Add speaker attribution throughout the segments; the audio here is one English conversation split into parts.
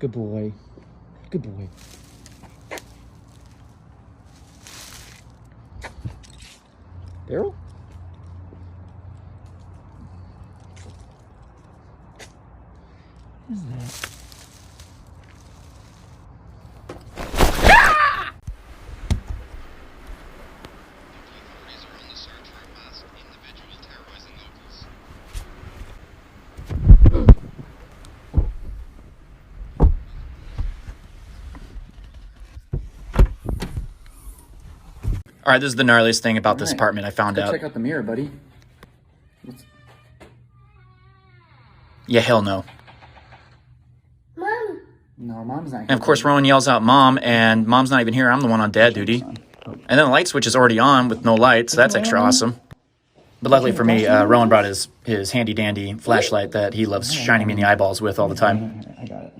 Speaker 1: Good boy. Good boy. Daryl? What is that?
Speaker 2: All right, this is the gnarliest thing about this apartment I found out.
Speaker 1: Check out the mirror, buddy.
Speaker 2: Yeah, hell no.
Speaker 1: Mom. No, Mom's not here.
Speaker 2: And of course, Rowan yells out, Mom, and Mom's not even here. I'm the one on dad duty. And then the light switch is already on with no light, so that's extra awesome. But luckily for me, Rowan brought his handy-dandy flashlight that he loves shining me in the eyeballs with all the time.
Speaker 1: I got it.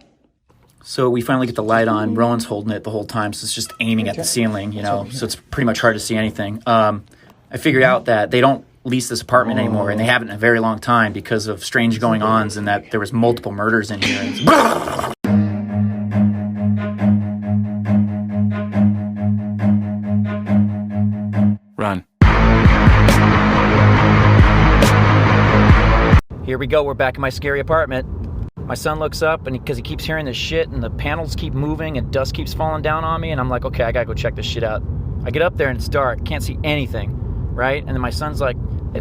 Speaker 2: So we finally get the light on. Rowan's holding it the whole time, so it's just aiming at the ceiling, you know, so it's pretty much hard to see anything. I figured out that they don't lease this apartment anymore, and they haven't in a very long time because of strange going-ons and that there was multiple murders in here.
Speaker 1: Run.
Speaker 2: Here we go. We're back in my scary apartment. My son looks up, and because he keeps hearing this shit, and the panels keep moving, and dust keeps falling down on me, and I'm like, okay, I gotta go check this shit out. I get up there, and it's dark. Can't see anything, right? And then my son's like,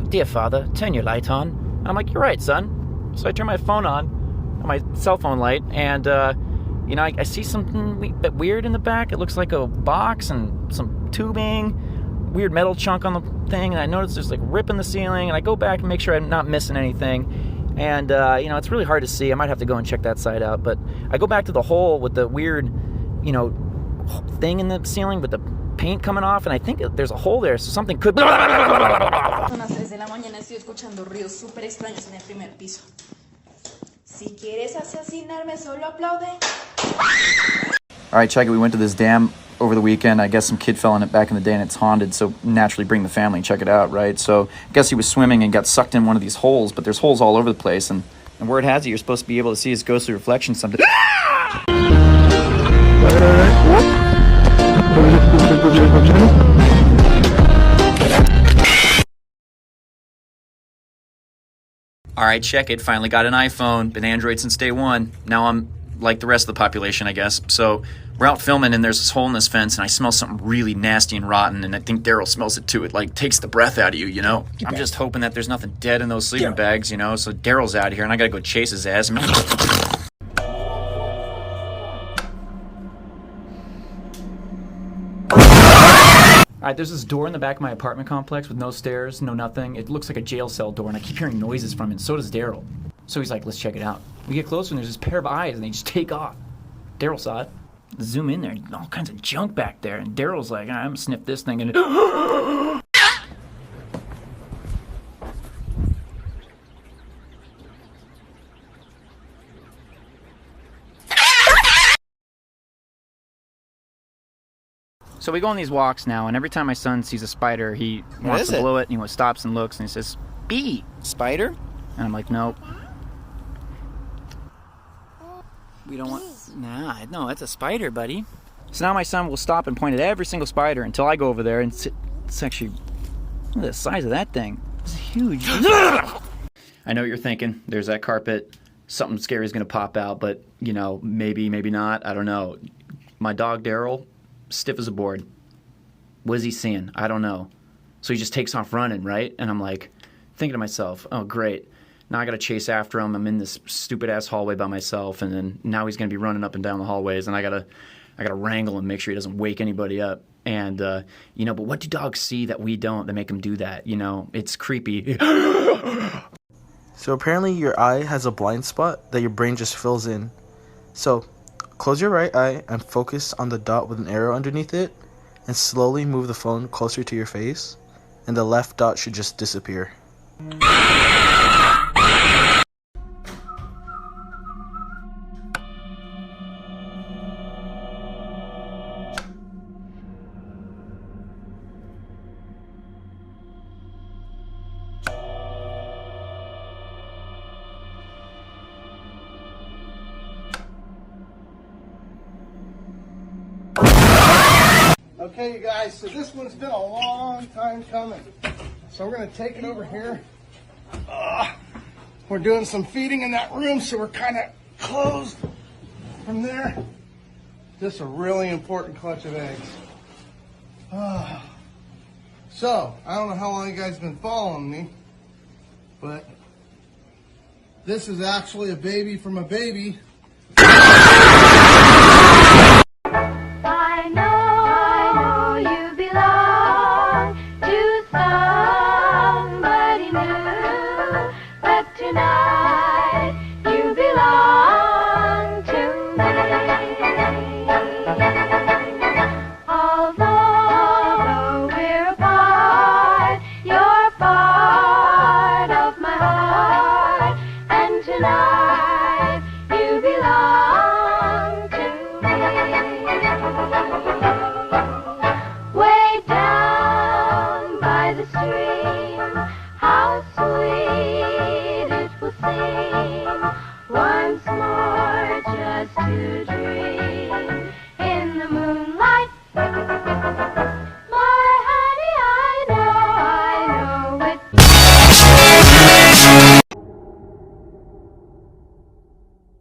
Speaker 2: dear father, turn your light on. And I'm like, you're right, son. So I turn my phone on my cell phone light, and, you know, I see something a bit weird in the back. It looks like a box and some tubing, weird metal chunk on the thing, and I notice there's like a rip in the ceiling, and I go back and make sure I'm not missing anything. And, you know, it's really hard to see. I might have to go and check that side out. But I go back to the hole with the weird, you know, thing in the ceiling with the paint coming off. And I think there's a hole there, so something could...
Speaker 3: Son las 3 de la mañana, estoy escuchando ruidos súper extraños en el primer piso. Si quieres asesinarme, solo aplaude.
Speaker 2: All right, check it. We went to this dam over the weekend. I guess some kid fell in it back in the day and it's haunted, so naturally bring the family and check it out, right? So I guess he was swimming and got sucked in one of these holes, but there's holes all over the place, and word has it you're supposed to be able to see his ghostly reflection someday. All right, check it. Finally got an iPhone. Been Android since day one. Now I'm like the rest of the population, I guess. So we're out filming, and there's this hole in this fence, and I smell something really nasty and rotten, and I think Daryl smells it too. It, like, takes the breath out of you, you know? I'm just hoping that there's nothing dead in those sleeping bags, you know? So Daryl's out of here, and I gotta go chase his ass. All right, there's this door in the back of my apartment complex with no stairs, no nothing. It looks like a jail cell door, and I keep hearing noises from it, and so does Daryl. So he's like, let's check it out. We get closer, and there's this pair of eyes, and they just take off. Daryl saw it. Zoom in there, all kinds of junk back there, and Daryl's like, I'm gonna sniff this thing, and So we go on these walks now, and every time my son sees a spider, he wants to blow it, and he stops and looks, and he says, "Bee, spider?" And I'm like, nope. We don't want... Nah, no, that's a spider, buddy. So now my son will stop and point at every single spider until I go over there, and it's actually... Look at the size of that thing. It's huge. I know what you're thinking. There's that carpet. Something scary is going to pop out, but, you know, maybe, maybe not. I don't know. My dog, Daryl, stiff as a board. What is he seeing? I don't know. So he just takes off running, right? And I'm like, thinking to myself, oh, great. Now I got to chase after him. I'm in this stupid-ass hallway by myself, and then now he's going to be running up and down the hallways, and I got to wrangle him, make sure he doesn't wake anybody up. And, you know, but what do dogs see that we don't that make them do that? You know, it's creepy.
Speaker 4: So apparently your eye has a blind spot that your brain just fills in. So close your right eye and focus on the dot with an arrow underneath it, and slowly move the phone closer to your face, and the left dot should just disappear.
Speaker 5: Okay, you guys, so this one's been a long time coming. So we're gonna take it over here. We're doing some feeding in that room, so we're kind of closed from there. This is a really important clutch of eggs. So, I don't know how long you guys have been following me, but this is actually a baby from a baby.
Speaker 6: I know you belong to somebody new, but tonight you belong to me. Although we're apart, you're part of my heart, and tonight you belong to me. Way down by the street,